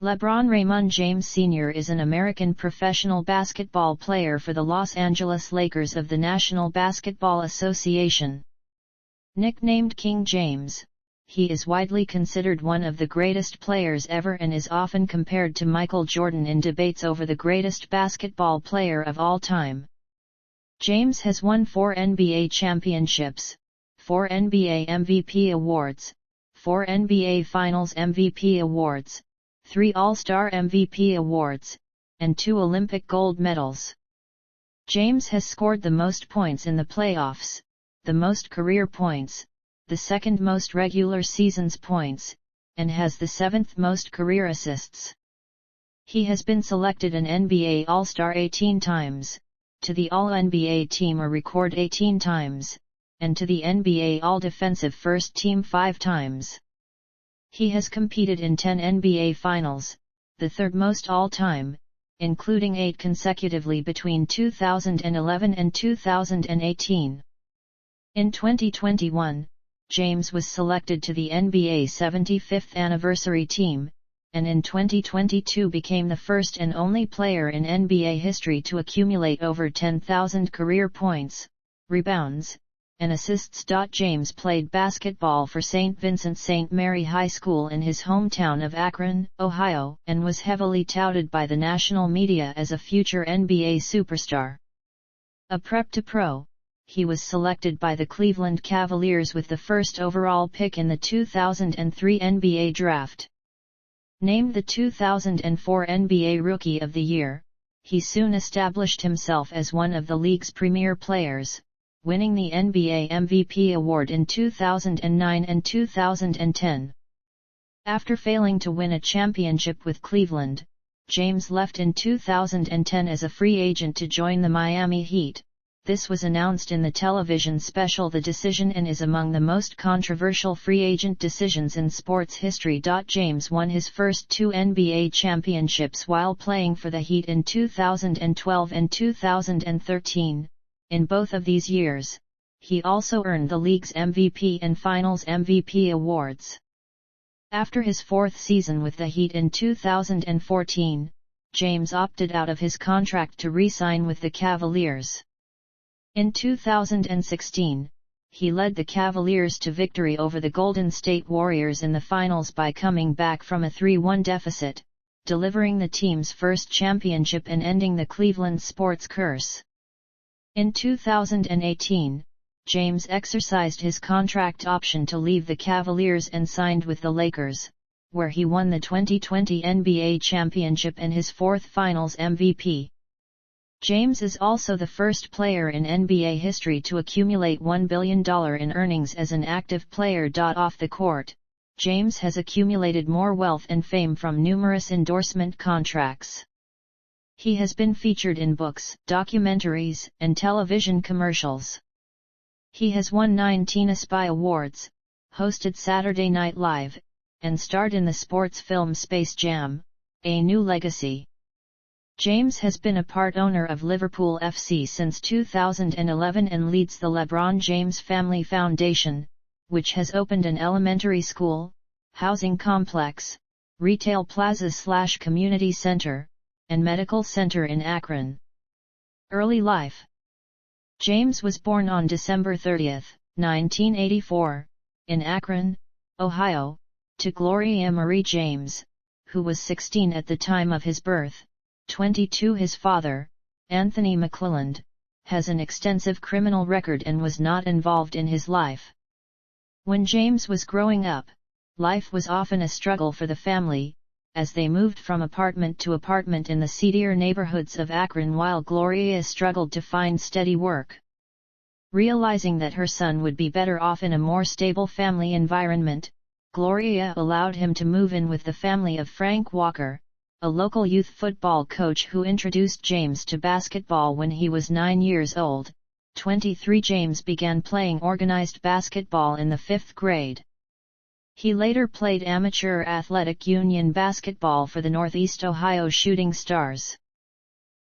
LeBron Raymone James Sr. is an American professional basketball player for the Los Angeles Lakers of the National Basketball Association. Nicknamed King James, he is widely considered one of the greatest players ever and is often compared to Michael Jordan in debates over the greatest basketball player of all time. James has won 4 NBA championships, 4 NBA MVP awards, 4 NBA Finals MVP awards, 3 All-Star MVP awards, and 2 Olympic gold medals. James has scored the most points in the playoffs, the most career points, the second most regular season's points, and has the 7th most career assists. He has been selected an NBA All-Star 18 times, to the All-NBA team a record 18 times, and to the NBA All-Defensive First Team 5 times. He has competed in 10 NBA Finals, the third most all-time, including 8 consecutively between 2011 and 2018. In 2021, James was selected to the NBA 75th anniversary team, and in 2022 became the first and only player in NBA history to accumulate over 10,000 career points, rebounds, and assists. James played basketball for St. Vincent St. Mary High School in his hometown of Akron, Ohio, and was heavily touted by the national media as a future NBA superstar. A prep to pro, he was selected by the Cleveland Cavaliers with the first overall pick in the 2003 NBA draft. Named the 2004 NBA Rookie of the Year, he soon established himself as one of the league's premier players, winning the NBA MVP award in 2009 and 2010. After failing to win a championship with Cleveland, James left in 2010 as a free agent to join the Miami Heat. This was announced in the television special The Decision and is among the most controversial free agent decisions in sports history. James won his first 2 NBA championships while playing for the Heat in 2012 and 2013. In both of these years, he also earned the league's MVP and Finals MVP awards. After his 4th season with the Heat in 2014, James opted out of his contract to re-sign with the Cavaliers. In 2016, he led the Cavaliers to victory over the Golden State Warriors in the finals by coming back from a 3-1 deficit, delivering the team's first championship and ending the Cleveland sports curse. In 2018, James exercised his contract option to leave the Cavaliers and signed with the Lakers, where he won the 2020 NBA championship and his 4th Finals MVP. James is also the first player in NBA history to accumulate $1 billion in earnings as an active player. Off the court, James has accumulated more wealth and fame from numerous endorsement contracts. He has been featured in books, documentaries, and television commercials. He has won 9 Tina Spy Awards, hosted Saturday Night Live, and starred in the sports film Space Jam: A New Legacy. James has been a part owner of Liverpool FC since 2011 and leads the LeBron James Family Foundation, which has opened an elementary school, housing complex, retail plaza/community center, and medical center in Akron. Early life. James was born on December 30, 1984, in Akron, Ohio, to Gloria Marie James, who was 16 at the time of his birth. 22. His father, Anthony McClelland, has an extensive criminal record and was not involved in his life. When James was growing up, life was often a struggle for the family, as they moved from apartment to apartment in the seedier neighborhoods of Akron while Gloria struggled to find steady work. Realizing that her son would be better off in a more stable family environment, Gloria allowed him to move in with the family of Frank Walker, a local youth football coach who introduced James to basketball when he was 9 years old. 23. James began playing organized basketball in the 5th grade. He later played amateur athletic union basketball for the Northeast Ohio Shooting Stars.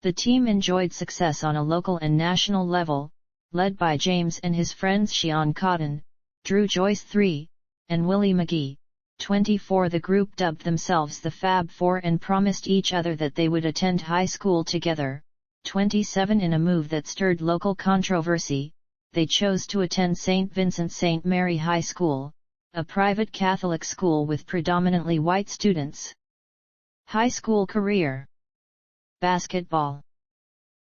The team enjoyed success on a local and national level, led by James and his friends Sean Cotton, Drew Joyce III, and Willie McGee. 24. The group dubbed themselves the Fab Four and promised each other that they would attend high school together. 27. In a move that stirred local controversy, they chose to attend St. Vincent St. Mary High School, a private Catholic school with predominantly white students. High school career. Basketball.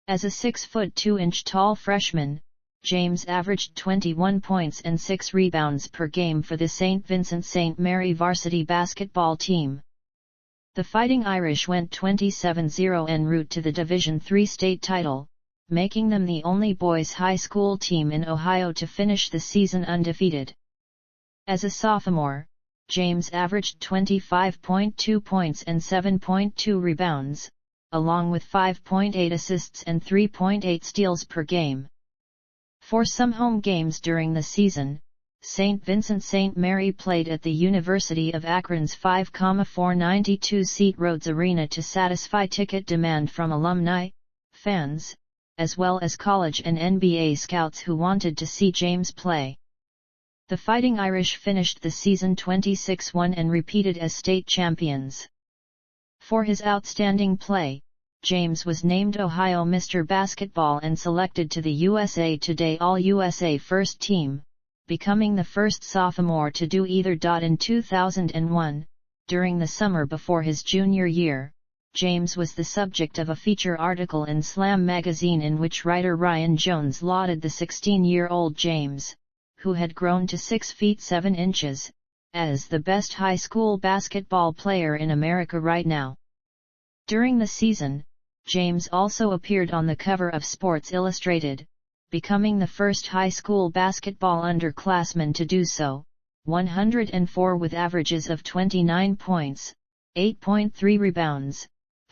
As a 6'2" tall freshman, James averaged 21 points and 6 rebounds per game for the St. Vincent St. Mary varsity basketball team. The Fighting Irish went 27-0 en route to the Division III state title, making them the only boys' high school team in Ohio to finish the season undefeated. As a sophomore, James averaged 25.2 points and 7.2 rebounds, along with 5.8 assists and 3.8 steals per game. For some home games during the season, St. Vincent St. Mary played at the University of Akron's 5,492-seat Rhodes Arena to satisfy ticket demand from alumni, fans, as well as college and NBA scouts who wanted to see James play. The Fighting Irish finished the season 26-1 and repeated as state champions. For his outstanding play, James was named Ohio Mr. Basketball and selected to the USA Today All-USA First Team, becoming the first sophomore to do either. In 2001, during the summer before his junior year, James was the subject of a feature article in Slam magazine in which writer Ryan Jones lauded the 16-year-old James, who had grown to 6 feet 7 inches, as the best high school basketball player in America right now. During the season, James also appeared on the cover of Sports Illustrated, becoming the first high school basketball underclassman to do so. 104 with averages of 29 points, 8.3 rebounds,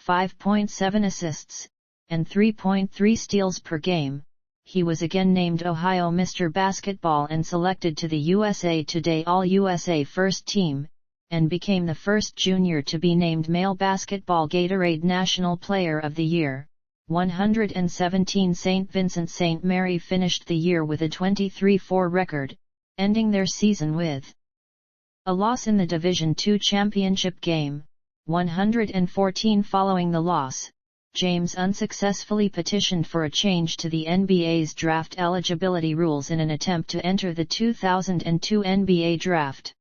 5.7 assists, and 3.3 steals per game. He was again named Ohio Mr. Basketball and selected to the USA Today All-USA First Team, and became the first junior to be named Male Basketball Gatorade National Player of the Year. 117 St. Vincent St. Mary finished the year with a 23-4 record, ending their season with a loss in the Division II championship game. 114 Following the loss, James unsuccessfully petitioned for a change to the NBA's draft eligibility rules in an attempt to enter the 2002 NBA draft.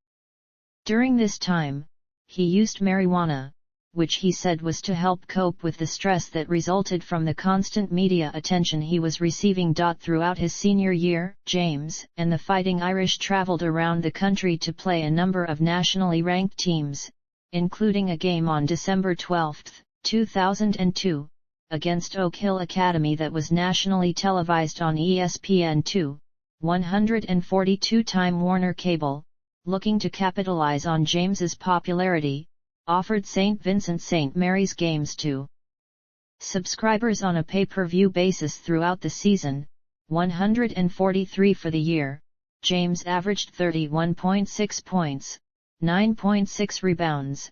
During this time, he used marijuana, which he said was to help cope with the stress that resulted from the constant media attention he was receiving. Throughout his senior year, James and the Fighting Irish traveled around the country to play a number of nationally ranked teams, including a game on December 12, 2002, against Oak Hill Academy that was nationally televised on ESPN2, 142 Time Warner Cable, looking to capitalize on James's popularity, offered St. Vincent St. Mary's games to subscribers on a pay-per-view basis throughout the season. 143 For the year, James averaged 31.6 points, 9.6 rebounds,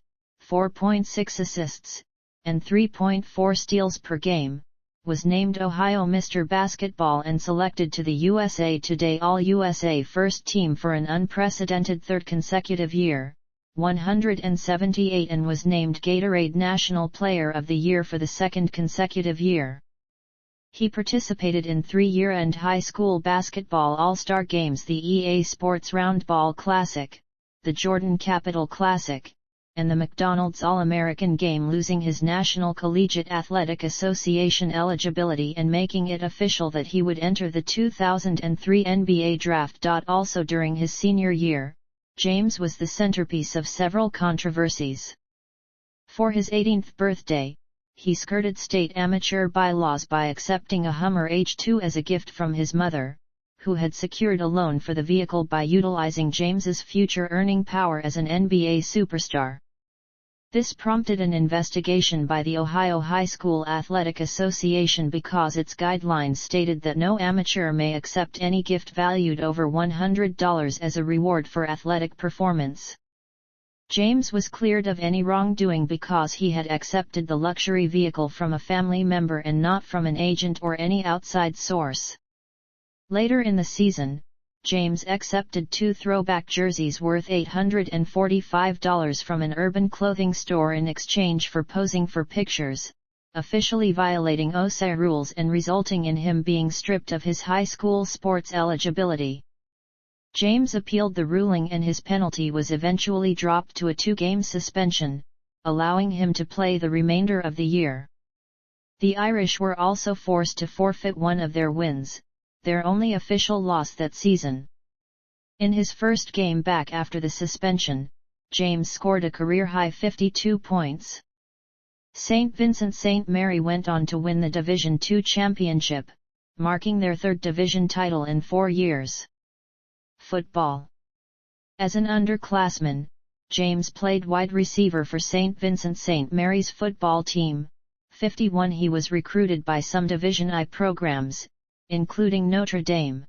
4.6 assists, and 3.4 steals per game, was named Ohio Mr. Basketball and selected to the USA Today All-USA First Team for an unprecedented third consecutive year. 178 and was named Gatorade National Player of the Year for the second consecutive year. He participated in 3 year-end high school basketball all-star games: the EA Sports Roundball Classic, the Jordan Capital Classic, and the McDonald's All-American Game, losing his National Collegiate Athletic Association eligibility and making it official that he would enter the 2003 NBA draft. Also during his senior year, James was the centerpiece of several controversies. For his 18th birthday, he skirted state amateur bylaws by accepting a Hummer H2 as a gift from his mother, who had secured a loan for the vehicle by utilizing James's future earning power as an NBA superstar. This prompted an investigation by the Ohio High School Athletic Association because its guidelines stated that no amateur may accept any gift valued over $100 as a reward for athletic performance. James was cleared of any wrongdoing because he had accepted the luxury vehicle from a family member and not from an agent or any outside source. Later in the season, James accepted 2 throwback jerseys worth $845 from an Urban clothing store in exchange for posing for pictures, officially violating OSI rules and resulting in him being stripped of his high school sports eligibility. James appealed the ruling and his penalty was eventually dropped to a 2-game suspension, allowing him to play the remainder of the year. The Irish were also forced to forfeit one of their wins, their only official loss that season. In his first game back after the suspension, James scored a career-high 52 points. St. Vincent St. Mary went on to win the Division II championship, marking their 3rd division title in 4 years. Football. As an underclassman, James played wide receiver for St. Vincent St. Mary's football team. 51 He was recruited by some Division I programs, including Notre Dame.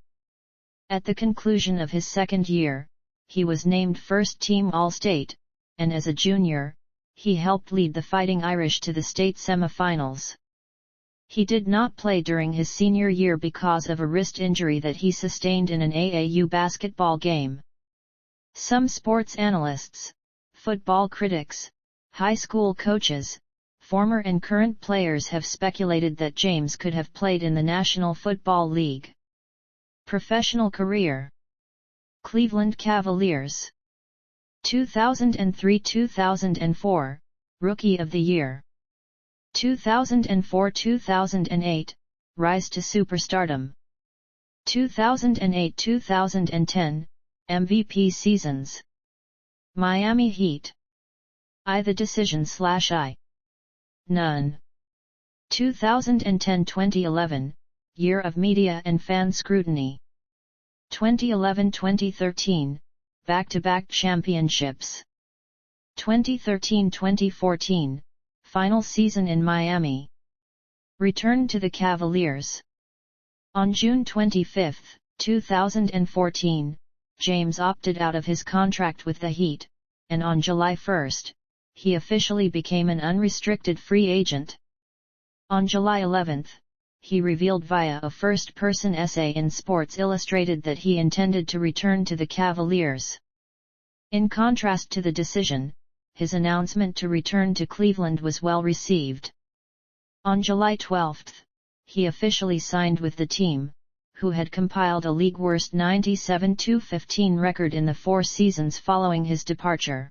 At the conclusion of his 2nd year, he was named first-team All-State, and as a junior, he helped lead the Fighting Irish to the state semifinals. He did not play during his senior year because of a wrist injury that he sustained in an AAU basketball game. Some sports analysts, football critics, high school coaches, former and current players have speculated that James could have played in the National Football League. Professional career: Cleveland Cavaliers. 2003-2004, Rookie of the Year. 2004-2008, rise to superstardom. 2008-2010, MVP seasons. Miami Heat. The decision/I. None. 2010-2011, year of media and fan scrutiny. 2011-2013, back-to-back championships. 2013-2014, final season in Miami. Return to the Cavaliers. On June 25, 2014, James opted out of his contract with the Heat, and on July 1, he officially became an unrestricted free agent. On July 11, he revealed via a first-person essay in Sports Illustrated that he intended to return to the Cavaliers. In contrast to the decision, his announcement to return to Cleveland was well received. On July 12, he officially signed with the team, who had compiled a league-worst 97-15 record in the 4 seasons following his departure.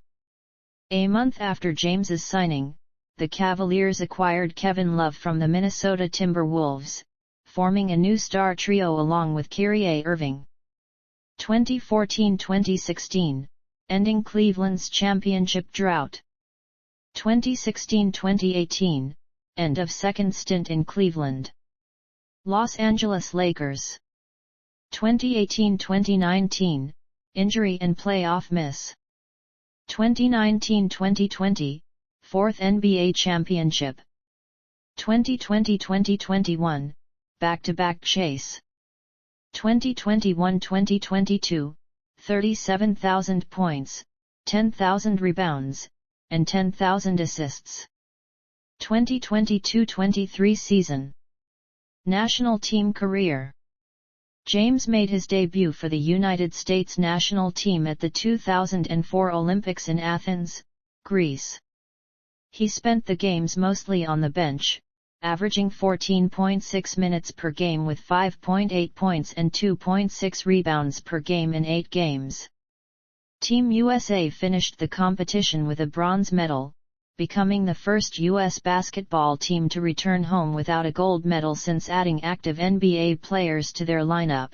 A month after James's signing, the Cavaliers acquired Kevin Love from the Minnesota Timberwolves, forming a new star trio along with Kyrie Irving. 2014-2016, ending Cleveland's championship drought. 2016-2018, end of second stint in Cleveland. Los Angeles Lakers. 2018-2019, injury and playoff miss. 2019-2020, 4th NBA championship. 2020-2021, back-to-back chase. 2021-2022, 37,000 points, 10,000 rebounds, and 10,000 assists. 2022-23 season. National team career. James made his debut for the United States national team at the 2004 Olympics in Athens, Greece. He spent the games mostly on the bench, averaging 14.6 minutes per game with 5.8 points and 2.6 rebounds per game in 8 games. Team USA finished the competition with a bronze medal, becoming the first U.S. basketball team to return home without a gold medal since adding active NBA players to their lineup.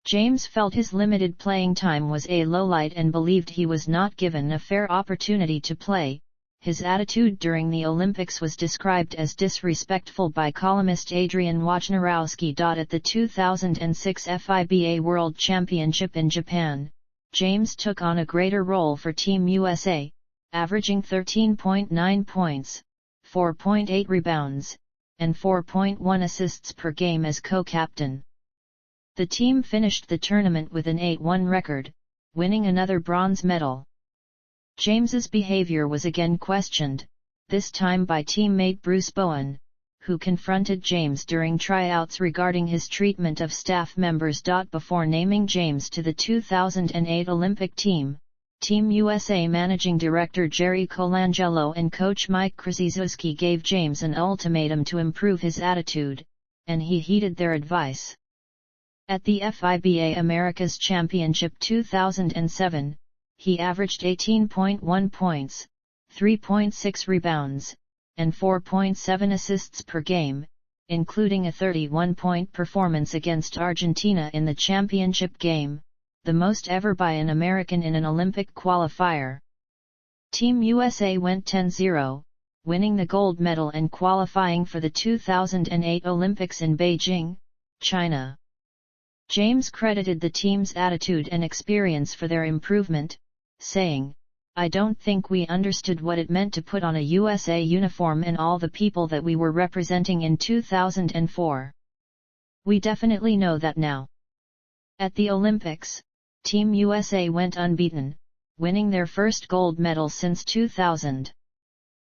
James felt his limited playing time was a lowlight and believed he was not given a fair opportunity to play. His attitude during the Olympics was described as disrespectful by columnist Adrian Wojnarowski. At the 2006 FIBA World Championship in Japan, James took on a greater role for Team USA, averaging 13.9 points, 4.8 rebounds, and 4.1 assists per game as co-captain. The team finished the tournament with an 8-1 record, winning another bronze medal. James's behavior was again questioned, this time by teammate Bruce Bowen, who confronted James during tryouts regarding his treatment of staff members. Before naming James to the 2008 Olympic team, Team USA managing director Jerry Colangelo and coach Mike Krzyzewski gave James an ultimatum to improve his attitude, and he heeded their advice. At the FIBA Americas Championship 2007, he averaged 18.1 points, 3.6 rebounds, and 4.7 assists per game, including a 31-point performance against Argentina in the championship game, the most ever by an American in an Olympic qualifier. Team USA went 10-0, winning the gold medal and qualifying for the 2008 Olympics in Beijing, China. James credited the team's attitude and experience for their improvement, saying, "I don't think we understood what it meant to put on a USA uniform and all the people that we were representing in 2004. We definitely know that now." At the Olympics, Team USA went unbeaten, winning their first gold medal since 2000.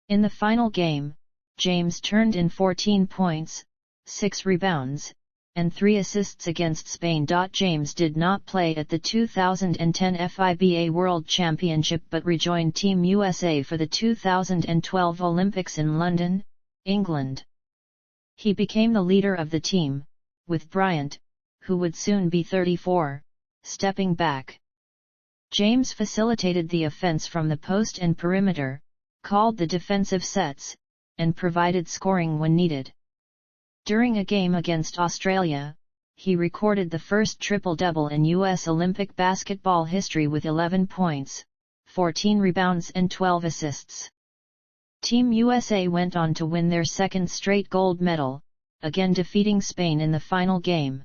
In the final game, James turned in 14 points, 6 rebounds, and 3 assists against Spain. James did not play at the 2010 FIBA World Championship but rejoined Team USA for the 2012 Olympics in London, England. He became the leader of the team, with Bryant, who would soon be 34, stepping back. James facilitated the offense from the post and perimeter, called the defensive sets, and provided scoring when needed. During a game against Australia, he recorded the first triple-double in U.S. Olympic basketball history with 11 points, 14 rebounds and 12 assists. Team USA went on to win their second straight gold medal, again defeating Spain in the final game.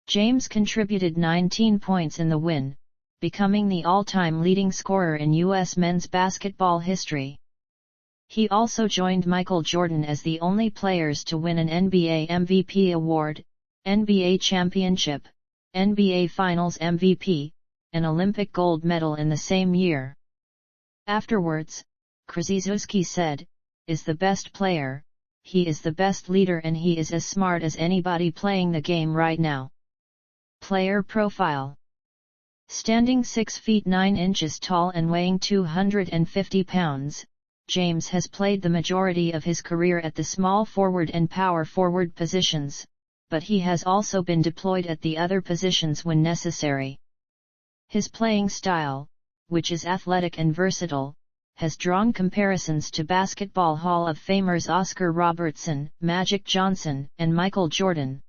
James contributed 19 points in the win, becoming the all-time leading scorer in U.S. men's basketball history. He also joined Michael Jordan as the only players to win an NBA MVP award, NBA championship, NBA Finals MVP, and Olympic gold medal in the same year. Afterwards, Krzyzewski said, "Is the best player, he is the best leader and he is as smart as anybody playing the game right now." Player profile. Standing 6 feet 9 inches tall and weighing 250 pounds, James has played the majority of his career at the small forward and power forward positions, but he has also been deployed at the other positions when necessary. His playing style, which is athletic and versatile, has drawn comparisons to Basketball Hall of Famers Oscar Robertson, Magic Johnson, and Michael Jordan.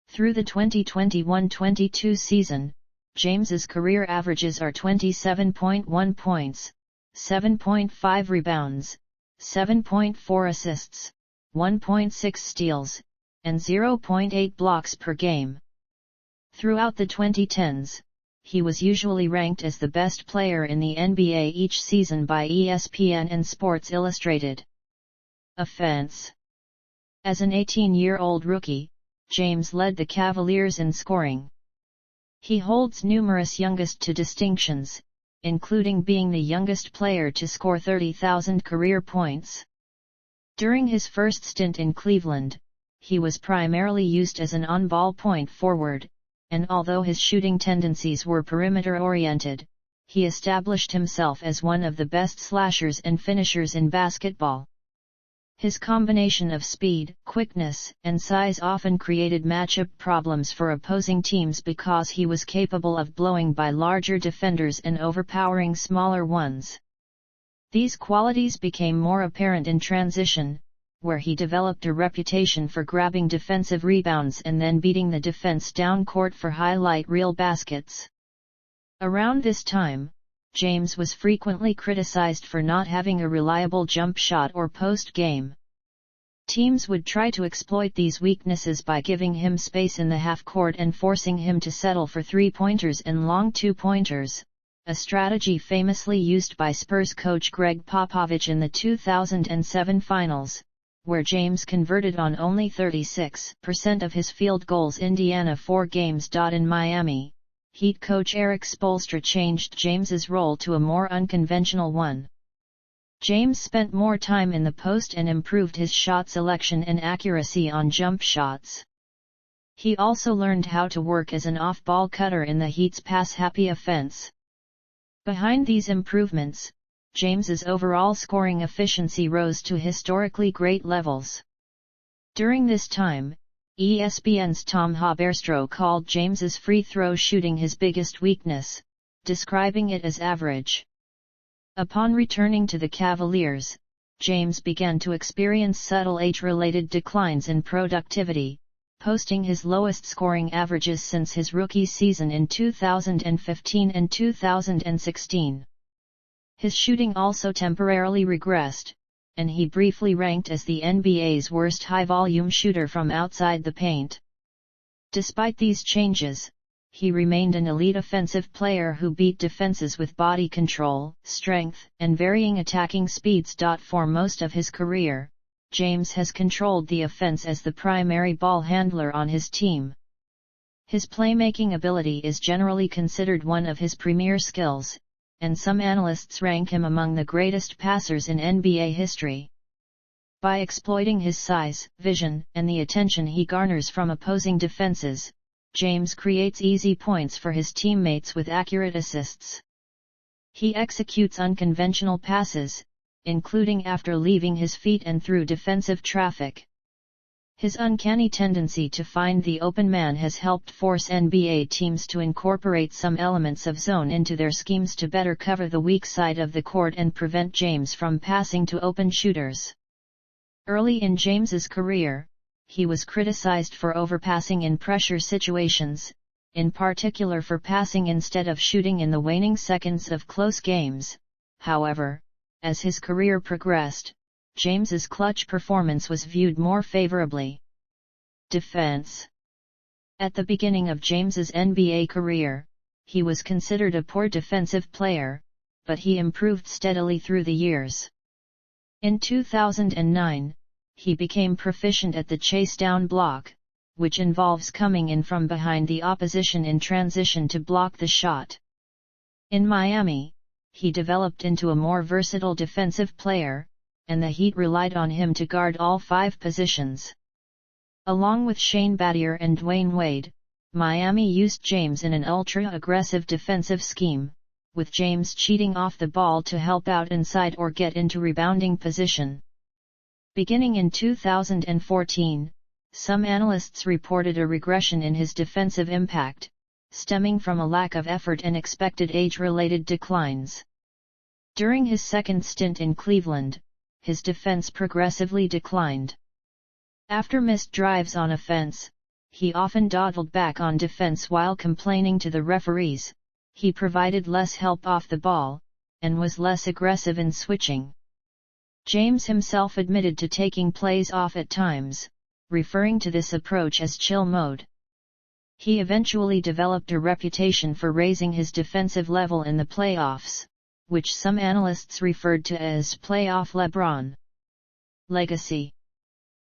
Through the 2021-22 season, James's career averages are 27.1 points, 7.5 rebounds, 7.4 assists, 1.6 steals, and 0.8 blocks per game. Throughout the 2010s, he was usually ranked as the best player in the NBA each season by ESPN and Sports Illustrated. Offense. As an 18-year-old rookie, James led the Cavaliers in scoring. He holds numerous youngest-to distinctions, including being the youngest player to score 30,000 career points. During his first stint in Cleveland, he was primarily used as an on-ball point forward, and although his shooting tendencies were perimeter-oriented, he established himself as one of the best slashers and finishers in basketball. His combination of speed, quickness, and size often created matchup problems for opposing teams because he was capable of blowing by larger defenders and overpowering smaller ones. These qualities became more apparent in transition, where he developed a reputation for grabbing defensive rebounds and then beating the defense down court for highlight reel baskets. Around this time, James was frequently criticized for not having a reliable jump shot or post game. Teams would try to exploit these weaknesses by giving him space in the half-court and forcing him to settle for three-pointers and long two-pointers, a strategy famously used by Spurs coach Greg Popovich in the 2007 Finals, where James converted on only 36% of his field goals. Indiana 4 games. In Miami, Heat coach Eric Spoelstra changed James's role to a more unconventional one. James spent more time in the post and improved his shot selection and accuracy on jump shots. He also learned how to work as an off-ball cutter in the Heat's pass-happy offense. Behind these improvements, James's overall scoring efficiency rose to historically great levels. During this time, ESPN's Tom Haberstroh called James's free throw shooting his biggest weakness, describing it as average. Upon returning to the Cavaliers, James began to experience subtle age-related declines in productivity, posting his lowest scoring averages since his rookie season in 2015 and 2016. His shooting also temporarily regressed, and he briefly ranked as the NBA's worst high-volume shooter from outside the paint. Despite these changes, he remained an elite offensive player who beat defenses with body control, strength, and varying attacking speeds. For most of his career, James has controlled the offense as the primary ball handler on his team. His playmaking ability is generally considered one of his premier skills, and some analysts rank him among the greatest passers in NBA history. By exploiting his size, vision, and the attention he garners from opposing defenses, James creates easy points for his teammates with accurate assists. He executes unconventional passes, including after leaving his feet and through defensive traffic. His uncanny tendency to find the open man has helped force NBA teams to incorporate some elements of zone into their schemes to better cover the weak side of the court and prevent James from passing to open shooters. Early in James's career, he was criticized for overpassing in pressure situations, in particular for passing instead of shooting in the waning seconds of close games. However, as his career progressed, James's clutch performance was viewed more favorably. Defense. At the beginning of James's NBA career, he was considered a poor defensive player, but he improved steadily through the years. In 2009, he became proficient at the chase-down block, which involves coming in from behind the opposition in transition to block the shot. In Miami, he developed into a more versatile defensive player, and the Heat relied on him to guard all 5 positions. Along with Shane Battier and Dwayne Wade, Miami used James in an ultra-aggressive defensive scheme, with James cheating off the ball to help out inside or get into rebounding position. Beginning in 2014, some analysts reported a regression in his defensive impact, stemming from a lack of effort and expected age-related declines. During his second stint in Cleveland, his defense progressively declined. After missed drives on offense, he often dawdled back on defense while complaining to the referees. He provided less help off the ball, and was less aggressive in switching. James himself admitted to taking plays off at times, referring to this approach as chill mode. He eventually developed a reputation for raising his defensive level in the playoffs, which some analysts referred to as playoff LeBron. Legacy.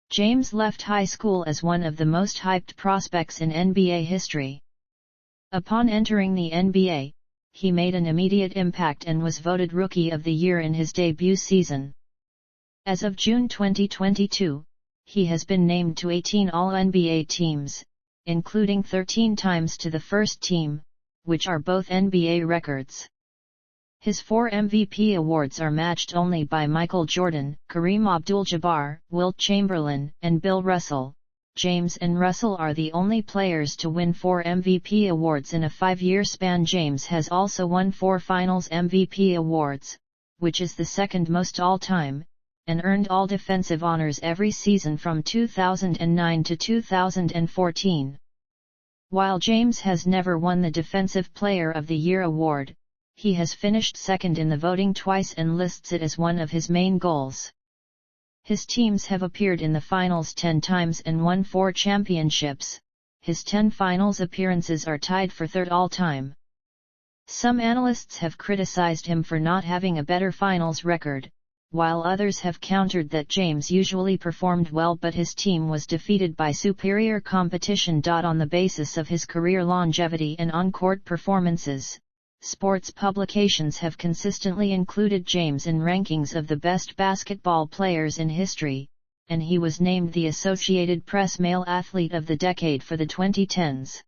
James left high school as one of the most hyped prospects in NBA history. Upon entering the NBA, he made an immediate impact and was voted Rookie of the Year in his debut season. As of June 2022, he has been named to 18 All-NBA teams, including 13 times to the first team, which are both NBA records. His 4 MVP awards are matched only by Michael Jordan, Kareem Abdul-Jabbar, Wilt Chamberlain, and Bill Russell. James and Russell are the only players to win 4 MVP awards in a 5-year span. James has also won 4 Finals MVP awards, which is the second most all-time, and earned all defensive honors every season from 2009 to 2014. While James has never won the Defensive Player of the Year award, he has finished second in the voting twice and lists it as one of his main goals. His teams have appeared in the finals 10 times and won 4 championships. His 10 finals appearances are tied for third all-time. Some analysts have criticized him for not having a better finals record, while others have countered that James usually performed well but his team was defeated by superior competition. On the basis of his career longevity and on-court performances, sports publications have consistently included James in rankings of the best basketball players in history, and he was named the Associated Press Male Athlete of the Decade for the 2010s.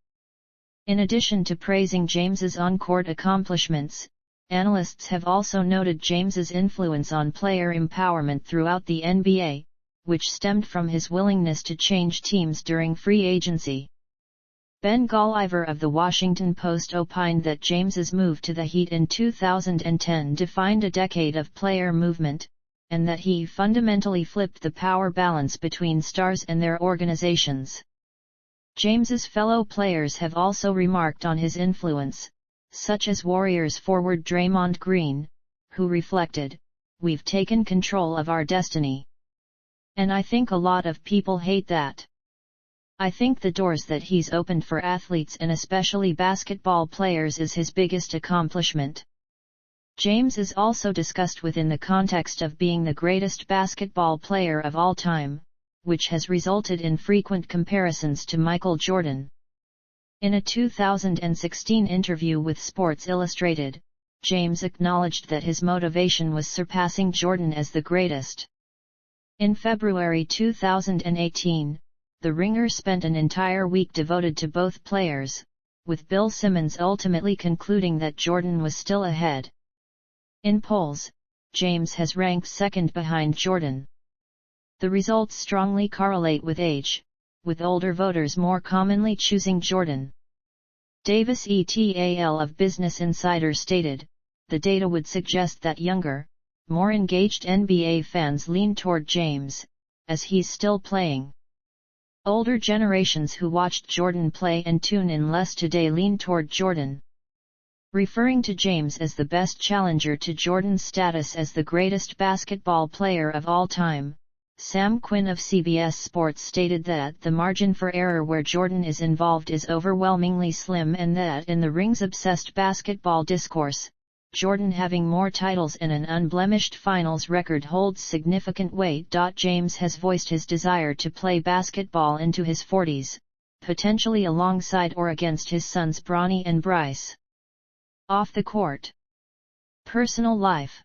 In addition to praising James's on-court accomplishments, analysts have also noted James's influence on player empowerment throughout the NBA, which stemmed from his willingness to change teams during free agency. Ben Golliver of The Washington Post opined that James's move to the Heat in 2010 defined a decade of player movement, and that he fundamentally flipped the power balance between stars and their organizations. James's fellow players have also remarked on his influence, such as Warriors forward Draymond Green, who reflected, "We've taken control of our destiny. And I think a lot of people hate that. I think the doors that he's opened for athletes and especially basketball players is his biggest accomplishment." James is also discussed within the context of being the greatest basketball player of all time, which has resulted in frequent comparisons to Michael Jordan. In a 2016 interview with Sports Illustrated, James acknowledged that his motivation was surpassing Jordan as the greatest. In February 2018, The Ringer spent an entire week devoted to both players, with Bill Simmons ultimately concluding that Jordan was still ahead. In polls, James has ranked second behind Jordan. The results strongly correlate with age, with older voters more commonly choosing Jordan. Davis et al. Of Business Insider stated, "The data would suggest that younger, more engaged NBA fans lean toward James, as he's still playing. Older generations who watched Jordan play and tune in less today lean toward Jordan." Referring to James as the best challenger to Jordan's status as the greatest basketball player of all time, Sam Quinn of CBS Sports stated that the margin for error where Jordan is involved is overwhelmingly slim and that in the rings-obsessed basketball discourse, Jordan having more titles and an unblemished finals record holds significant weight. James has voiced his desire to play basketball into his 40s, potentially alongside or against his sons Bronny and Bryce. Off the court. Personal life.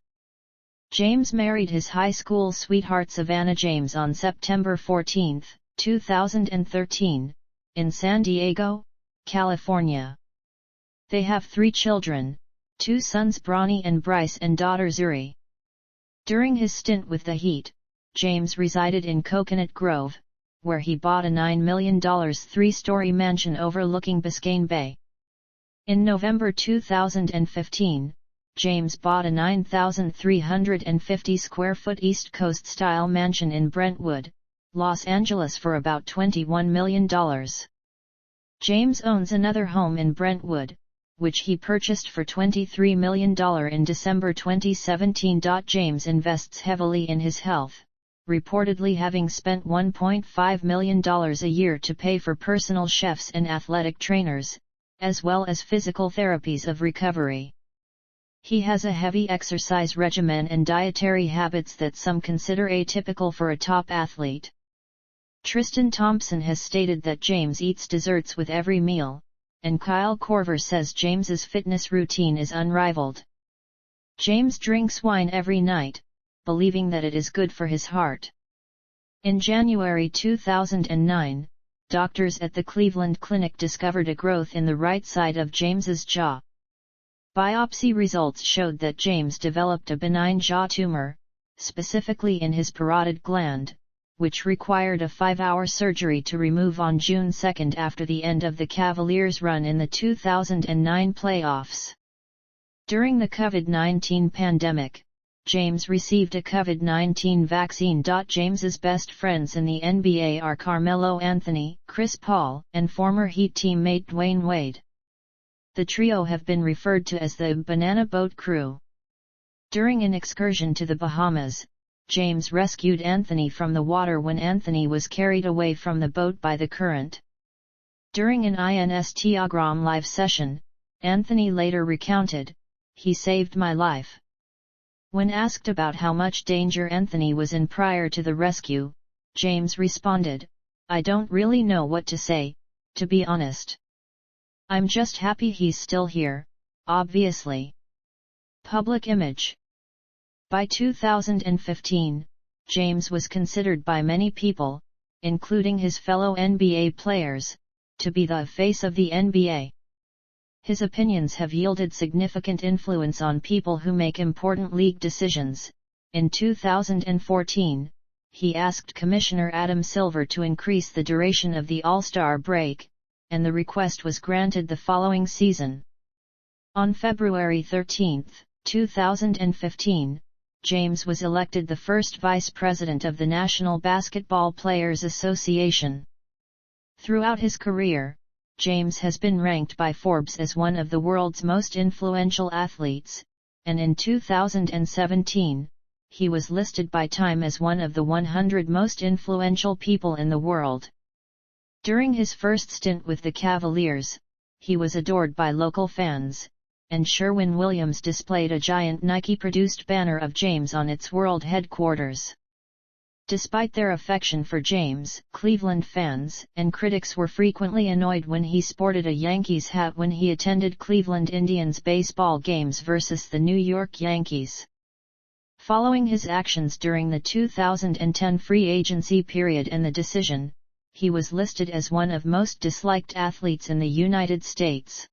James married his high school sweetheart Savannah James on September 14, 2013, in San Diego, California. They have 3 children, 2 sons Bronny and Bryce and daughter Zuri. During his stint with the Heat, James resided in Coconut Grove, where he bought a $9 million 3-story mansion overlooking Biscayne Bay. In November 2015, James bought a 9,350 square foot East Coast-style mansion in Brentwood, Los Angeles for about $21 million. James owns another home in Brentwood, which he purchased for $23 million in December 2017. James invests heavily in his health, reportedly having spent $1.5 million a year to pay for personal chefs and athletic trainers, as well as physical therapies of recovery. He has a heavy exercise regimen and dietary habits that some consider atypical for a top athlete. Tristan Thompson has stated that James eats desserts with every meal, and Kyle Korver says James's fitness routine is unrivaled. James drinks wine every night, believing that it is good for his heart. In January 2009, doctors at the Cleveland Clinic discovered a growth in the right side of James's jaw. Biopsy results showed that James developed a benign jaw tumor, specifically in his parotid gland, which required a 5-hour surgery to remove on June 2 after the end of the Cavaliers' run in the 2009 playoffs. During the COVID-19 pandemic, James received a COVID-19 vaccine. James's best friends in the NBA are Carmelo Anthony, Chris Paul, and former Heat teammate Dwayne Wade. The trio have been referred to as the Banana Boat Crew. During an excursion to the Bahamas, James rescued Anthony from the water when Anthony was carried away from the boat by the current. During an Instagram live session, Anthony later recounted, "He saved my life." When asked about how much danger Anthony was in prior to the rescue, James responded, "I don't really know what to say, to be honest. I'm just happy he's still here, obviously. Public image. By 2015, James was considered by many people, including his fellow NBA players, to be the face of the NBA. His opinions have yielded significant influence on people who make important league decisions. In 2014, he asked Commissioner Adam Silver to increase the duration of the All-Star break, and the request was granted the following season. On February 13, 2015, James was elected the first vice president of the National Basketball Players Association. Throughout his career, James has been ranked by Forbes as one of the world's most influential athletes, and in 2017, he was listed by Time as one of the 100 most influential people in the world. During his first stint with the Cavaliers, he was adored by local fans, and Sherwin-Williams displayed a giant Nike-produced banner of James on its world headquarters. Despite their affection for James, Cleveland fans and critics were frequently annoyed when he sported a Yankees hat when he attended Cleveland Indians baseball games versus the New York Yankees. Following his actions during the 2010 free agency period and the decision, he was listed as one of most disliked athletes in the United States.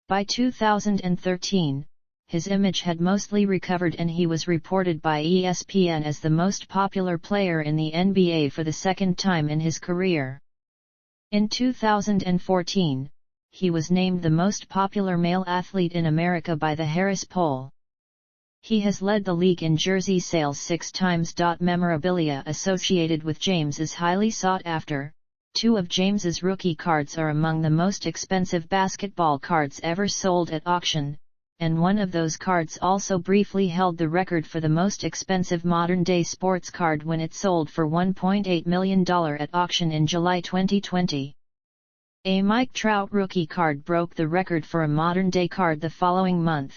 By 2013, his image had mostly recovered and he was reported by ESPN as the most popular player in the NBA for the second time in his career. In 2014, he was named the most popular male athlete in America by the Harris Poll. He has led the league in jersey sales 6 times. Memorabilia associated with James is highly sought after. 2 of James's rookie cards are among the most expensive basketball cards ever sold at auction, and one of those cards also briefly held the record for the most expensive modern-day sports card when it sold for $1.8 million at auction in July 2020. A Mike Trout rookie card broke the record for a modern-day card the following month.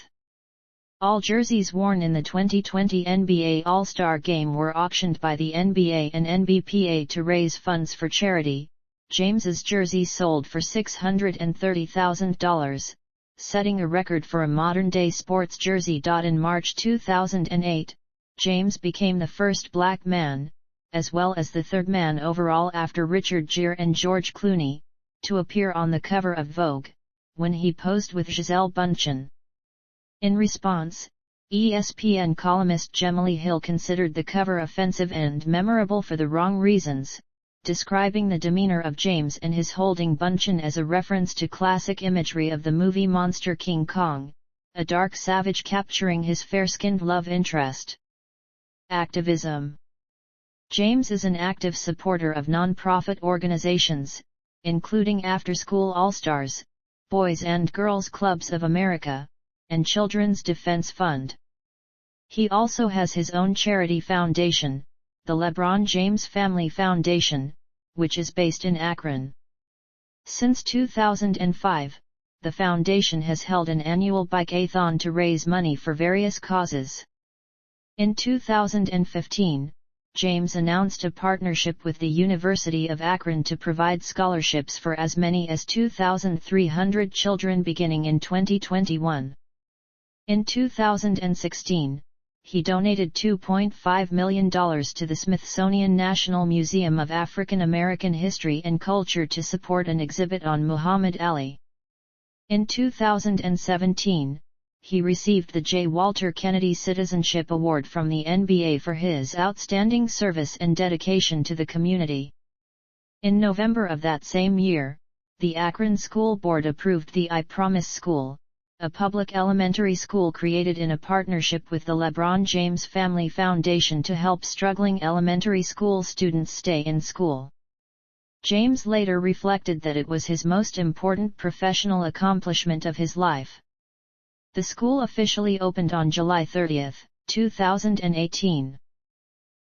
All jerseys worn in the 2020 NBA All-Star Game were auctioned by the NBA and NBPA to raise funds for charity. James's jersey sold for $630,000, setting a record for a modern-day sports jersey. In March 2008, James became the first black man, as well as the third man overall after Richard Gere and George Clooney, to appear on the cover of Vogue, when he posed with Gisele Bündchen. In response, ESPN columnist Gemily Hill considered the cover offensive and memorable for the wrong reasons, describing the demeanor of James and his holding Bündchen as a reference to classic imagery of the movie monster King Kong, a dark savage capturing his fair-skinned love interest. Activism. James is an active supporter of non-profit organizations, including After School All-Stars, Boys and Girls Clubs of America, and Children's Defense Fund. He also has his own charity foundation, the LeBron James Family Foundation, which is based in Akron. Since 2005, the foundation has held an annual bike-a-thon to raise money for various causes. In 2015, James announced a partnership with the University of Akron to provide scholarships for as many as 2,300 children beginning in 2021. In 2016, he donated $2.5 million to the Smithsonian National Museum of African American History and Culture to support an exhibit on Muhammad Ali. In 2017, he received the J. Walter Kennedy Citizenship Award from the NBA for his outstanding service and dedication to the community. In November of that same year, the Akron School Board approved the I Promise School, a public elementary school created in a partnership with the LeBron James Family Foundation to help struggling elementary school students stay in school. James later reflected that it was his most important professional accomplishment of his life. The school officially opened on July 30, 2018.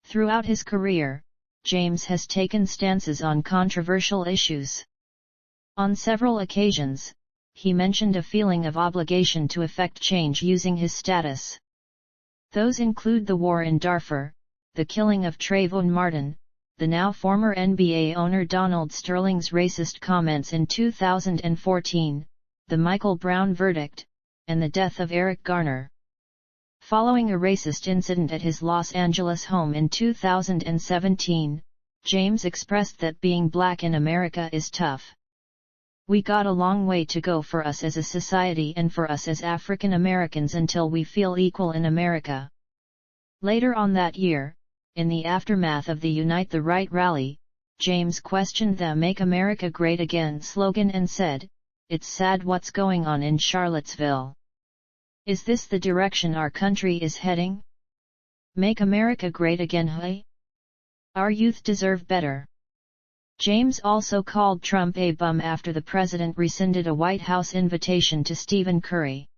Throughout his career, James has taken stances on controversial issues. On several occasions, he mentioned a feeling of obligation to effect change using his status. Those include the war in Darfur, the killing of Trayvon Martin, the now former NBA owner Donald Sterling's racist comments in 2014, the Michael Brown verdict, and the death of Eric Garner. Following a racist incident at his Los Angeles home in 2017, James expressed that being black in America is tough. "We got a long way to go for us as a society and for us as African Americans until we feel equal in America." Later on that year, in the aftermath of the Unite the Right rally, James questioned the Make America Great Again slogan and said, "It's sad what's going on in Charlottesville. Is this the direction our country is heading? Make America Great Again, hey? Our youth deserve better." James also called Trump a bum after the president rescinded a White House invitation to Stephen Curry.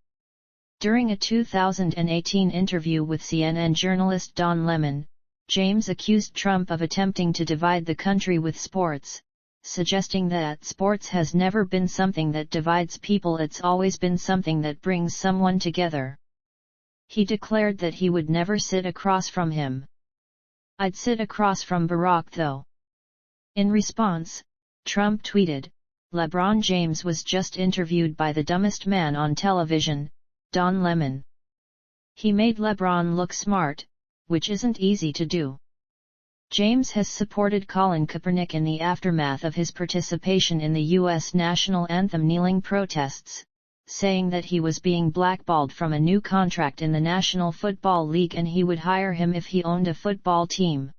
During a 2018 interview with CNN journalist Don Lemon, James accused Trump of attempting to divide the country with sports, suggesting that sports has never been something that divides people, it's always been something that brings someone together. He declared that he would never sit across from him. "I'd sit across from Barack though." In response, Trump tweeted, "LeBron James was just interviewed by the dumbest man on television, Don Lemon. He made LeBron look smart, which isn't easy to do." James has supported Colin Kaepernick in the aftermath of his participation in the U.S. national anthem kneeling protests, saying that he was being blackballed from a new contract in the National Football League and he would hire him if he owned a football team.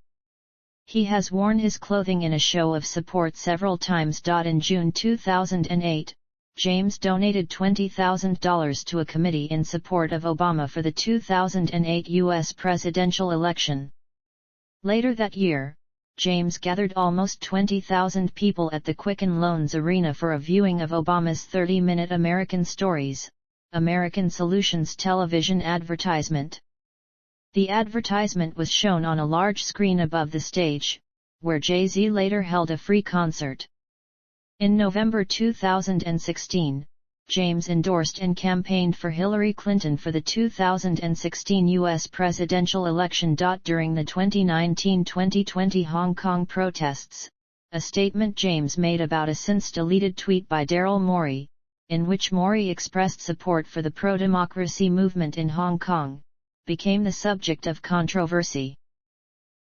He has worn his clothing in a show of support several times. In June 2008, James donated $20,000 to a committee in support of Obama for the 2008 U.S. presidential election. Later that year, James gathered almost 20,000 people at the Quicken Loans Arena for a viewing of Obama's 30-minute American Stories, American Solutions television advertisement. The advertisement was shown on a large screen above the stage, where Jay-Z later held a free concert. In November 2016, James endorsed and campaigned for Hillary Clinton for the 2016 U.S. presidential election. During the 2019-2020 Hong Kong protests, a statement James made about a since-deleted tweet by Daryl Morey, in which Morey expressed support for the pro-democracy movement in Hong Kong, became the subject of controversy.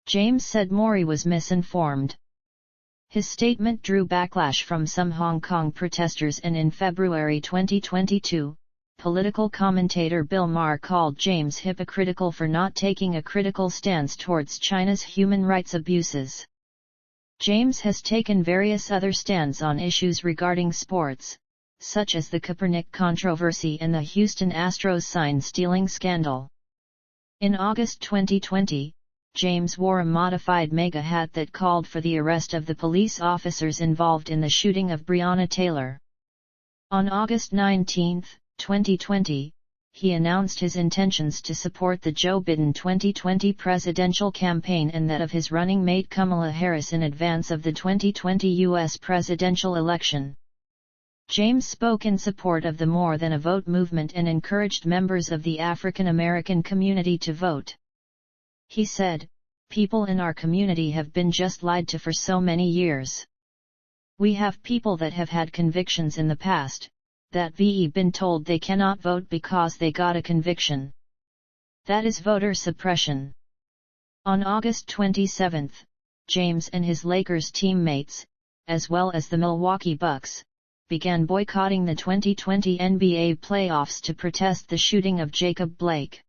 James said Morey was misinformed. His statement drew backlash from some Hong Kong protesters, and in February 2022, political commentator Bill Maher called James hypocritical for not taking a critical stance towards China's human rights abuses. James has taken various other stands on issues regarding sports, such as the Kaepernick controversy and the Houston Astros sign-stealing scandal. In August 2020, James wore a modified MAGA hat that called for the arrest of the police officers involved in the shooting of Breonna Taylor. On August 19, 2020, he announced his intentions to support the Joe Biden 2020 presidential campaign and that of his running mate Kamala Harris in advance of the 2020 U.S. presidential election. James spoke in support of the More Than a Vote movement and encouraged members of the African American community to vote. He said, "People in our community have been just lied to for so many years. We have people that have had convictions in the past, that have been told they cannot vote because they got a conviction. That is voter suppression." On August 27, James and his Lakers teammates, as well as the Milwaukee Bucks, began boycotting the 2020 NBA playoffs to protest the shooting of Jacob Blake.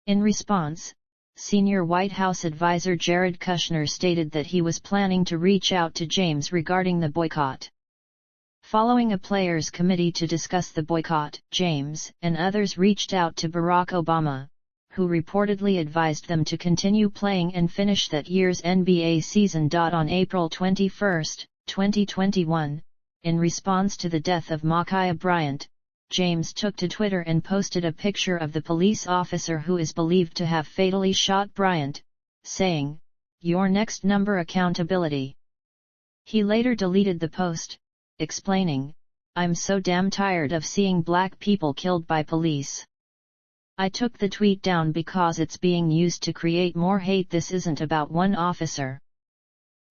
In response, senior White House advisor Jared Kushner stated that he was planning to reach out to James regarding the boycott. Following a players' committee to discuss the boycott, James and others reached out to Barack Obama, who reportedly advised them to continue playing and finish that year's NBA season. On April 21, 2021, in response to the death of Ma'Khia Bryant, James took to Twitter and posted a picture of the police officer who is believed to have fatally shot Bryant, saying, "Your next number accountability." He later deleted the post, explaining, "I'm so damn tired of seeing black people killed by police. I took the tweet down because it's being used to create more hate. This isn't about one officer.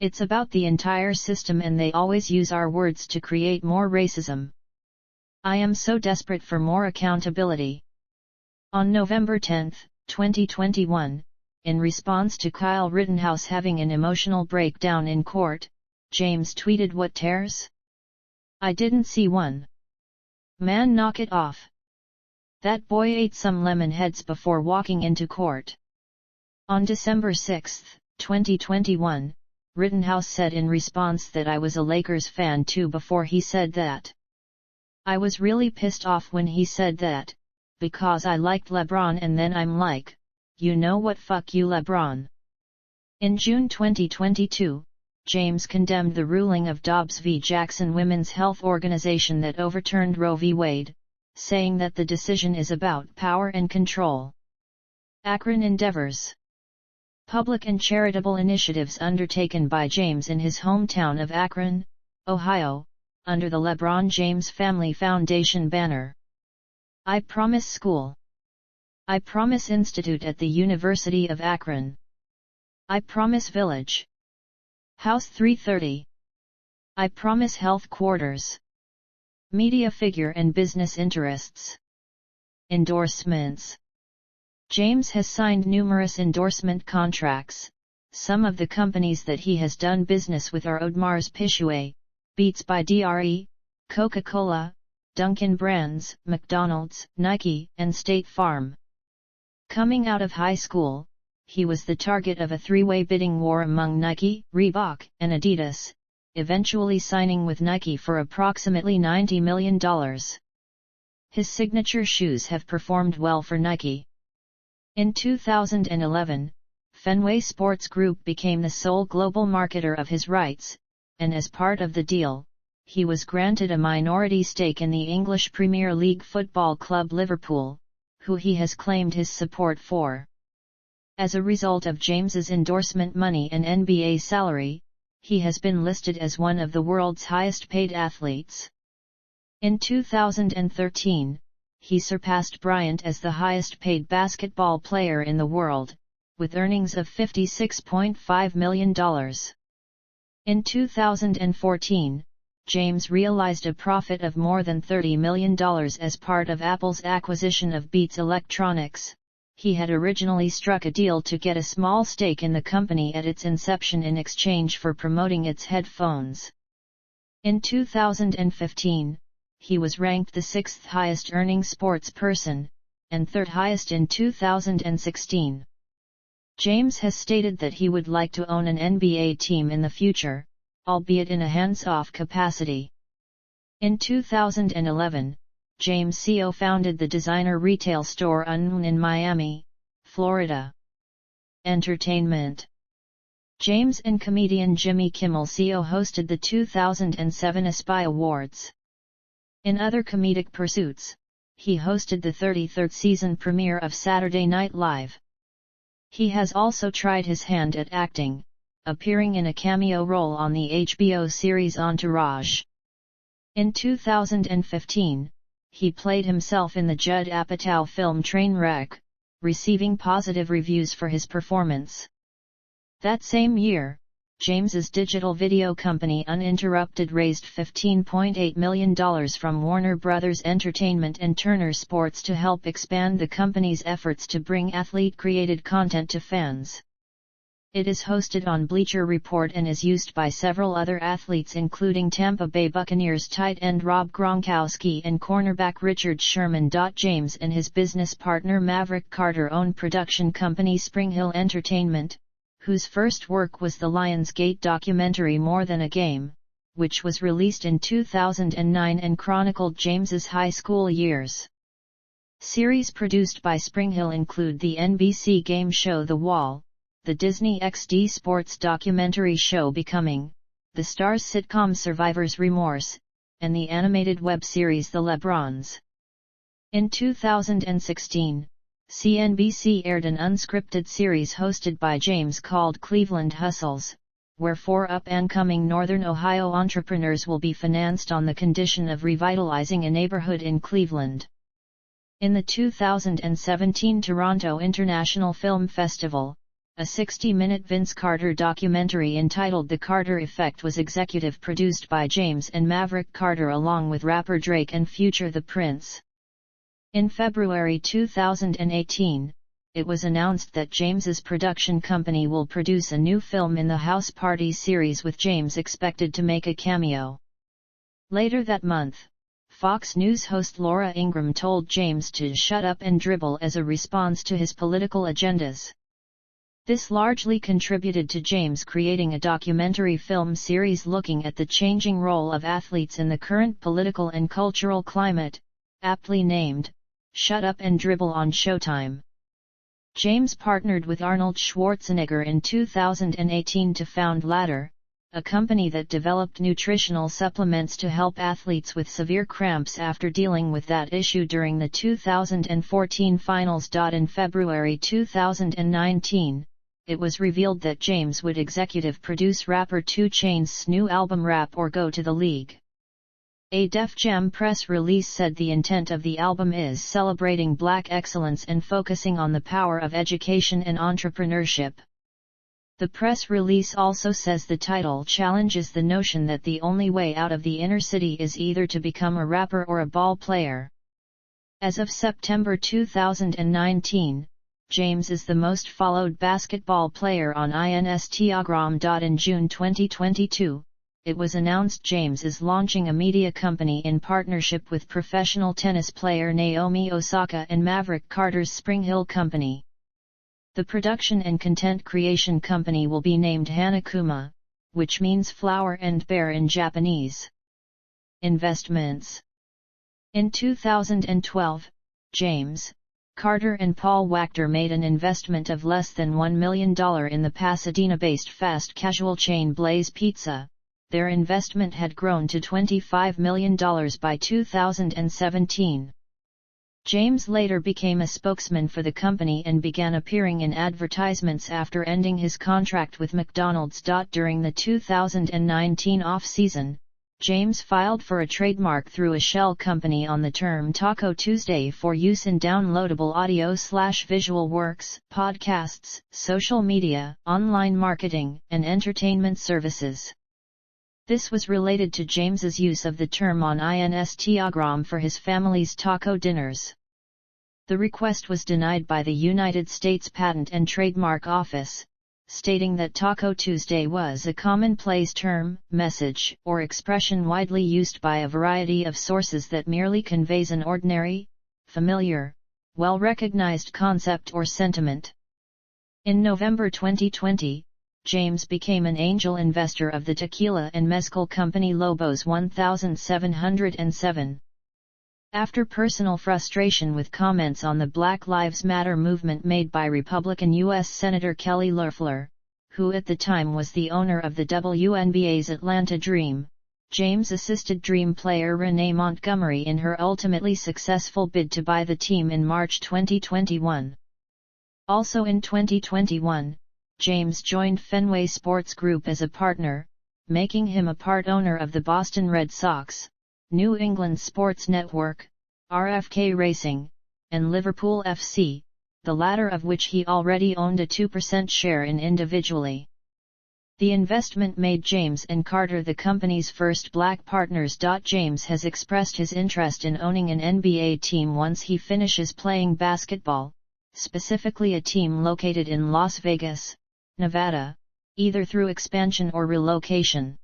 It's about the entire system, and they always use our words to create more racism." I am so desperate for more accountability. On November 10, 2021, in response to Kyle Rittenhouse having an emotional breakdown in court, James tweeted, "What tears? I didn't see one. Man, knock it off. That boy ate some lemon heads before walking into court." On December 6, 2021, Rittenhouse said in response that I was a Lakers fan too before he said that. I was really pissed off when he said that, because I liked LeBron and then I'm like, you know what, fuck you LeBron. In June 2022, James condemned the ruling of Dobbs v. Jackson Women's Health Organization that overturned Roe v. Wade, saying that the decision is about power and control. Akron endeavors. Public and charitable initiatives undertaken by James in his hometown of Akron, Ohio, under the LeBron James Family Foundation banner. I Promise School. I Promise Institute at the University of Akron. I Promise Village. House 330. I Promise Health Quarters. Media figure and business interests. Endorsements. James has signed numerous endorsement contracts. Some of the companies that he has done business with are Audemars Piguet, Beats by Dre, Coca-Cola, Dunkin' Brands, McDonald's, Nike, and State Farm. Coming out of high school, he was the target of a three-way bidding war among Nike, Reebok, and Adidas, eventually signing with Nike for approximately $90 million. His signature shoes have performed well for Nike. In 2011, Fenway Sports Group became the sole global marketer of his rights, and as part of the deal, he was granted a minority stake in the English Premier League football club Liverpool, who he has claimed his support for. As a result of James's endorsement money and NBA salary, he has been listed as one of the world's highest-paid athletes. In 2013, he surpassed Bryant as the highest-paid basketball player in the world, with earnings of $56.5 million. In 2014, James realized a profit of more than $30 million as part of Apple's acquisition of Beats Electronics. He had originally struck a deal to get a small stake in the company at its inception in exchange for promoting its headphones. In 2015, he was ranked the sixth highest earning sports person, and third highest in 2016. James has stated that he would like to own an NBA team in the future, albeit in a hands-off capacity. In 2011, James co-founded the designer retail store Unknown in Miami, Florida. Entertainment. James and comedian Jimmy Kimmel co-hosted the 2007 ESPY Awards. In other comedic pursuits, he hosted the 33rd season premiere of Saturday Night Live. He has also tried his hand at acting, appearing in a cameo role on the HBO series Entourage. In 2015, he played himself in the Judd Apatow film Trainwreck, receiving positive reviews for his performance. That same year, James's digital video company Uninterrupted raised $15.8 million from Warner Bros. Entertainment and Turner Sports to help expand the company's efforts to bring athlete-created content to fans. It is hosted on Bleacher Report and is used by several other athletes including Tampa Bay Buccaneers tight end Rob Gronkowski and cornerback Richard Sherman. James and his business partner Maverick Carter own production company SpringHill Entertainment, whose first work was the Lionsgate documentary More Than a Game, which was released in 2009 and chronicled James's high school years. Series produced by SpringHill include the NBC game show The Wall, the Disney XD sports documentary show Becoming, the Starz sitcom Survivor's Remorse, and the animated web series The LeBrons. In 2016, CNBC aired an unscripted series hosted by James called Cleveland Hustles, where four up-and-coming Northern Ohio entrepreneurs will be financed on the condition of revitalizing a neighborhood in Cleveland. In the 2017 Toronto International Film Festival, a 60-minute Vince Carter documentary entitled The Carter Effect was executive produced by James and Maverick Carter along with rapper Drake and Future the Prince. In February 2018, it was announced that James's production company will produce a new film in the House Party series with James expected to make a cameo. Later that month, Fox News host Laura Ingraham told James to shut up and dribble as a response to his political agendas. This largely contributed to James creating a documentary film series looking at the changing role of athletes in the current political and cultural climate, aptly named, Shut Up and Dribble on Showtime. James partnered with Arnold Schwarzenegger in 2018 to found Ladder, a company that developed nutritional supplements to help athletes with severe cramps after dealing with that issue during the 2014 finals. In February 2019, it was revealed that James would executive produce rapper 2 Chainz's new album Rap or Go to the League. A Def Jam press release said the intent of the album is celebrating Black excellence and focusing on the power of education and entrepreneurship. The press release also says the title challenges the notion that the only way out of the inner city is either to become a rapper or a ball player. As of September 2019, James is the most followed basketball player on Instagram. In June 2022, it was announced James is launching a media company in partnership with professional tennis player Naomi Osaka and Maverick Carter's Spring Hill Company. The production and content creation company will be named Hanakuma, which means flower and bear in Japanese. Investments. In 2012, James, Carter and Paul Wachter made an investment of less than $1 million in the Pasadena-based fast casual chain Blaze Pizza. Their investment had grown to $25 million by 2017. James later became a spokesman for the company and began appearing in advertisements after ending his contract with McDonald's. During the 2019 off-season, James filed for a trademark through a shell company on the term Taco Tuesday for use in downloadable audio/visual works, podcasts, social media, online marketing, and entertainment services. This was related to James's use of the term on Instagram for his family's taco dinners. The request was denied by the United States Patent and Trademark Office, stating that Taco Tuesday was a commonplace term, message, or expression widely used by a variety of sources that merely conveys an ordinary, familiar, well-recognized concept or sentiment. In November 2020, James became an angel investor of the tequila and mezcal company Lobos 1707. After personal frustration with comments on the Black Lives Matter movement made by Republican U.S. Senator Kelly Loeffler, who at the time was the owner of the WNBA's Atlanta Dream, James assisted Dream player Renee Montgomery in her ultimately successful bid to buy the team in March 2021. Also in 2021, James joined Fenway Sports Group as a partner, making him a part owner of the Boston Red Sox, New England Sports Network, RFK Racing, and Liverpool FC, the latter of which he already owned a 2% share in individually. The investment made James and Carter the company's first black partners. James has expressed his interest in owning an NBA team once he finishes playing basketball, specifically a team located in Las Vegas, Nevada, either through expansion or relocation.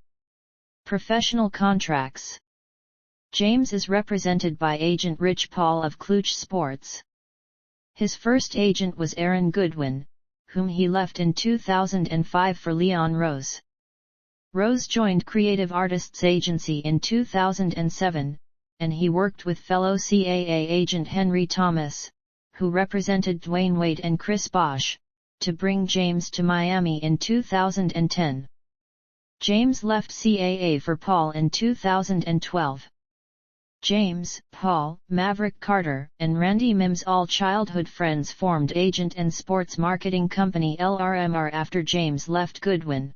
Professional contracts. James is represented by agent Rich Paul of Clutch Sports. His first agent was Aaron Goodwin, whom he left in 2005 for Leon Rose. Rose joined Creative Artists Agency in 2007, and he worked with fellow CAA agent Henry Thomas, who represented Dwayne Wade and Chris Bosh, to bring James to Miami in 2010. James left CAA for Paul in 2012. James, Paul, Maverick Carter, and Randy Mims, all childhood friends, formed agent and sports marketing company LRMR after James left Goodwin.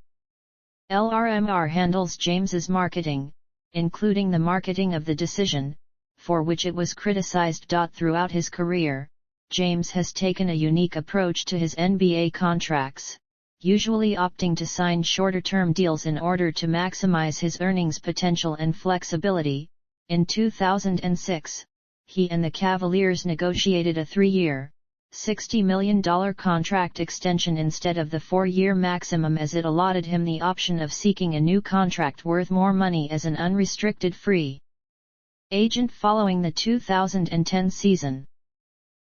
LRMR handles James's marketing, including the marketing of The Decision, for which it was criticized. Throughout his career, James has taken a unique approach to his NBA contracts, usually opting to sign shorter-term deals in order to maximize his earnings potential and flexibility. In 2006, he and the Cavaliers negotiated a 3-year, $60 million contract extension instead of the 4-year maximum, as it allotted him the option of seeking a new contract worth more money as an unrestricted free agent following the 2010 season.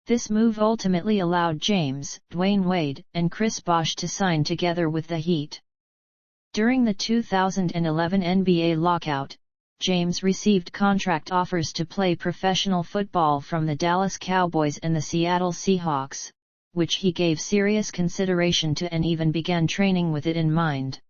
This move ultimately allowed James, Dwayne Wade, and Chris Bosh to sign together with the Heat. During the 2011 NBA lockout, James received contract offers to play professional football from the Dallas Cowboys and the Seattle Seahawks, which he gave serious consideration to and even began training with it in mind.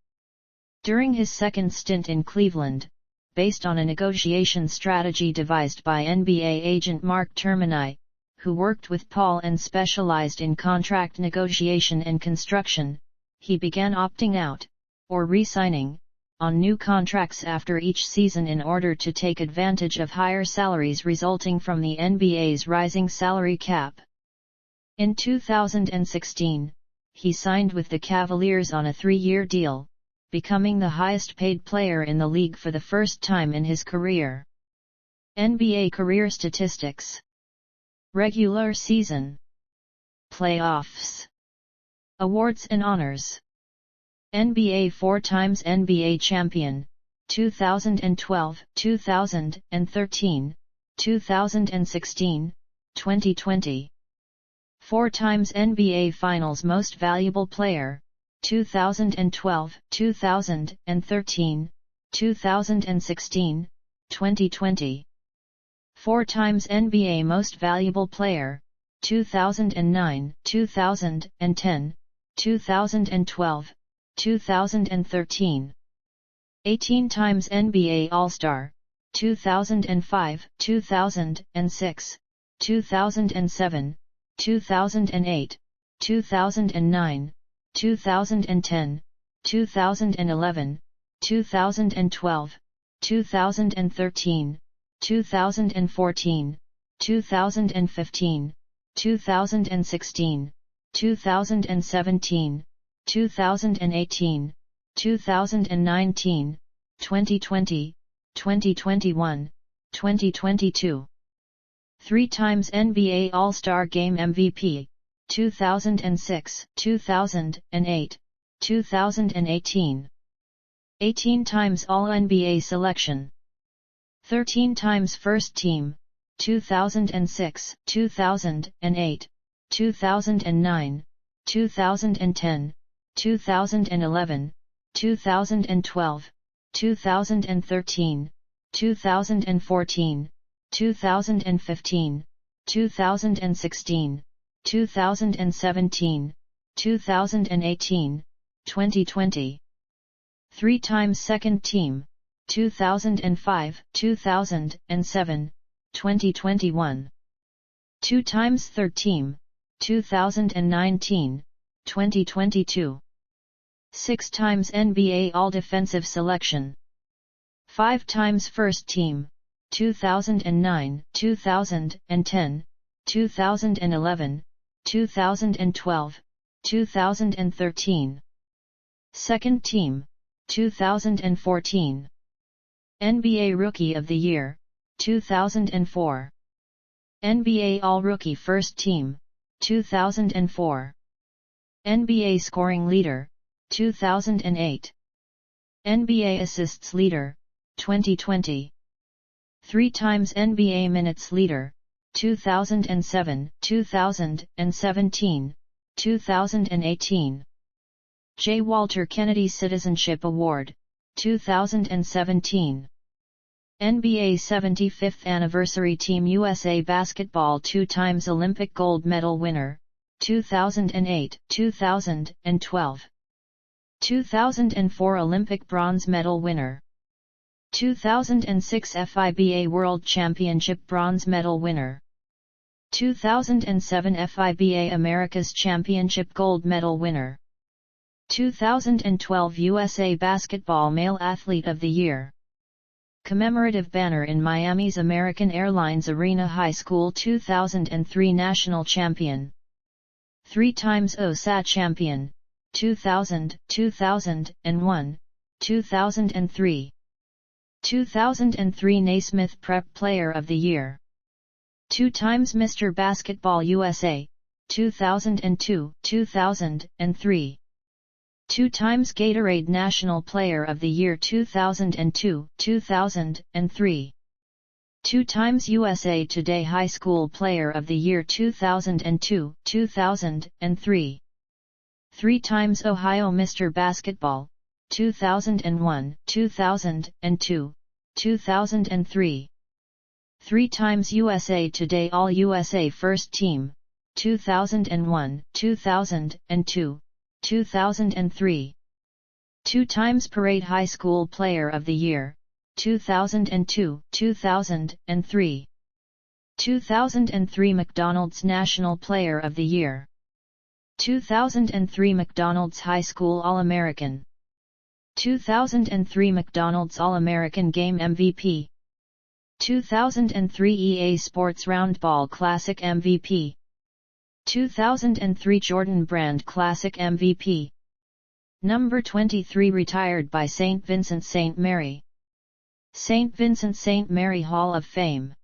During his second stint in Cleveland, based on a negotiation strategy devised by NBA agent Mark Termini, who worked with Paul and specialized in contract negotiation and construction, he began opting out, or re-signing, on new contracts after each season in order to take advantage of higher salaries resulting from the NBA's rising salary cap. In 2016, he signed with the Cavaliers on a 3-year deal, becoming the highest-paid player in the league for the first time in his career. NBA career statistics. Regular season. Playoffs. Awards and honors. NBA 4 times NBA champion, 2012, 2013, 2016, 2020. 4 times NBA Finals Most Valuable Player, 2012, 2013, 2016, 2020. 4 times NBA Most Valuable Player, 2009, 2010, 2012, 2013. 18 times NBA All-Star, 2005, 2006, 2007, 2008, 2009, 2010, 2011, 2012, 2013, 2014, 2015, 2016, 2017, 2018, 2019, 2020, 2021, 2022. 3 times NBA All-Star Game MVP, 2006, 2008, 2018. 18 times All-NBA selection. 13 times First Team, 2006, 2008, 2009, 2010, 2011, 2012, 2013, 2014, 2015, 2016, 2017, 2018, 2020. 3 times Second Team, 2005, 2007, 2021. 2 times Third Team, 2019, 2022. 6 times NBA All-Defensive Selection. 5 times First Team, 2009, 2010, 2011, 2012, 2013. Second Team, 2014. NBA Rookie of the Year, 2004. NBA All-Rookie First Team, 2004. NBA Scoring Leader, 2008. NBA Assists Leader, 2020. 3 times NBA Minutes Leader, 2007, 2017, 2018. J. Walter Kennedy Citizenship Award, 2017. NBA 75th Anniversary Team USA Basketball 2 times Olympic gold medal winner, 2008, 2012. 2004 Olympic bronze medal winner. 2006 FIBA World Championship bronze medal winner. 2007 FIBA Americas Championship gold medal winner. 2012 USA Basketball Male Athlete of the Year. Commemorative banner in Miami's American Airlines Arena. High School 2003 National Champion. 3 times OSAT Champion, 2000, 2001, 2003. 2003 Naismith Prep Player of the Year. 2 times Mr. Basketball USA, 2002, 2003. 2 times Gatorade National Player of the Year 2002, 2003. 2 times USA Today High School Player of the Year 2002, 2003. 3 times Ohio Mr. Basketball, 2001, 2002, 2003. 3 times USA Today All-USA First Team, 2001, 2002, 2003. 2 times Parade High School Player of the Year, 2002, 2003. 2003 McDonald's National Player of the Year. 2003 McDonald's High School All-American. 2003 McDonald's All-American Game MVP. 2003 EA Sports Roundball Classic MVP. 2003 Jordan Brand Classic MVP. Number 23 retired by St. Vincent St. Mary. St. Vincent St. Mary Hall of Fame.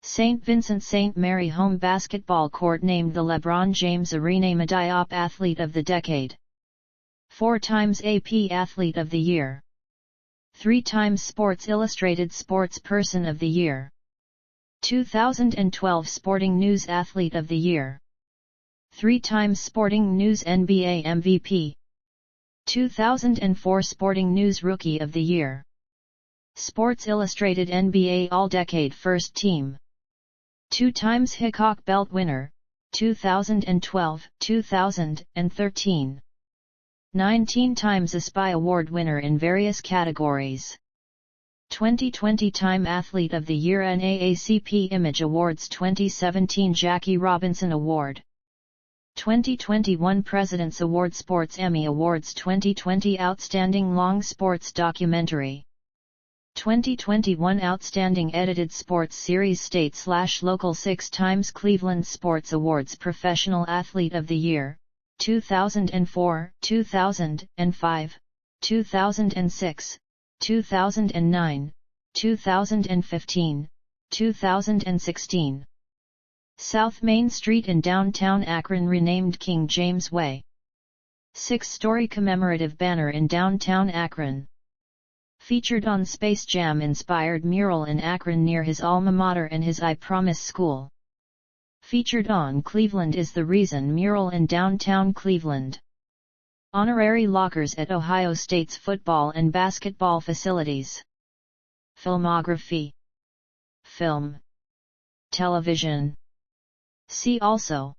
St. Vincent St. Mary Home Basketball Court named the LeBron James Sr. Diop Athlete of the Decade. 4 times AP Athlete of the Year. 3 times Sports Illustrated Sports Person of the Year. 2012 Sporting News Athlete of the Year. 3 times Sporting News NBA MVP. 2004 Sporting News Rookie of the Year. Sports Illustrated NBA All-Decade First Team. 2 times Hickok Belt winner, 2012, 2013. 19 times ASPY Award winner in various categories. 2020 Time Athlete of the Year NAACP Image Awards 2017 Jackie Robinson Award. 2021 President's Award Sports Emmy Awards 2020 Outstanding Long Sports Documentary. 2021 Outstanding Edited Sports Series State/Local 6 times Cleveland Sports Awards Professional Athlete of the Year, 2004, 2005, 2006, 2009, 2015, 2016. South Main Street in downtown Akron renamed King James Way. 6-story commemorative banner in downtown Akron. Featured on Space Jam-inspired mural in Akron near his alma mater and his I Promise school. Featured on Cleveland is the Reason mural in downtown Cleveland. Honorary lockers at Ohio State's football and basketball facilities. Filmography. Film. Television. See also.